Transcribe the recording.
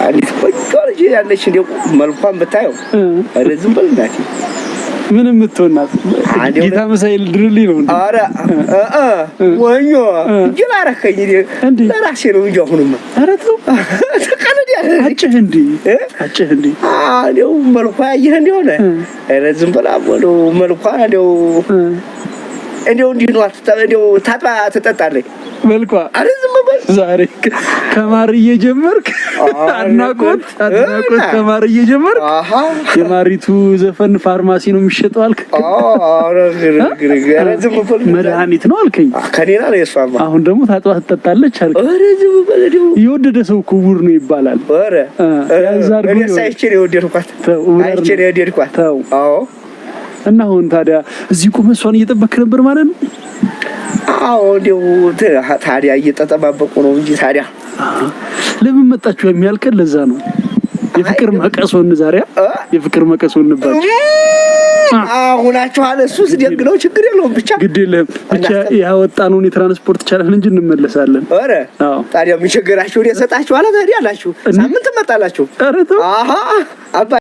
አንዲት ቆንጆ ልጅ ያለች እንደው መልኳን ብታየው ዝም በል እናቴ ምንም ምትሆናት ጌታ መሳይል ድርልኝ ነው እንዴ? ኧረ ወኞ እንጂ ላረከኝ ለራሴ ነው እንጂ አሁንማ ኧረ ተው ተቀለድ ያለ አጭህ እንዴ እንደው መልኳ ያየህ እንደሆነ ኧረ ዝም በላ ወለው መልኳ እንደው እንዲህ ነው እንደው ታጥባ ትጠጣለች መልኳ አረ ዝም በል ዛሬ ከማርዬ ጀመርክ አድናቆት ከማርዬ ጀመርክ የማሪቱ ዘፈን ፋርማሲ ነው የሚሸጠው አልክ አረ ግርግር ዝም በል መድኃኒት ነው አልከኝ ከኔና ነው የሷማ አሁን ደግሞ ታጥባ ትጠጣለች አልክ አረ ዝም በል እንደው የወደደ ሰው ኩቡር ነው ይባላል አረ ያዛር ነው ሳይችል የወደድኳት አይችል የወደድኳት ተው አዎ እና አሁን ታዲያ እዚህ ቁመሷን እየጠበክ ነበር ማለት ነው አዎ እንደው ታዲያ እየተጠባበቁ ነው እንጂ ታዲያ ለምን መጣችሁ የሚያልከን ለዛ ነው የፍቅር መቀሶን ዛሬ የፍቅር መቀሶን ነበር አሁናችኋል እሱስ ደግ ነው ችግር የለውም ብቻ ግድ የለም ብቻ ያወጣነውን የትራንስፖርት ቻላን እንጂ እንመለሳለን አረ ታዲያ ምን ችግራችሁ የሰጣችሁ አለ ታዲያ አላችሁ ሳምንት መጣላችሁ አረ ተው አባ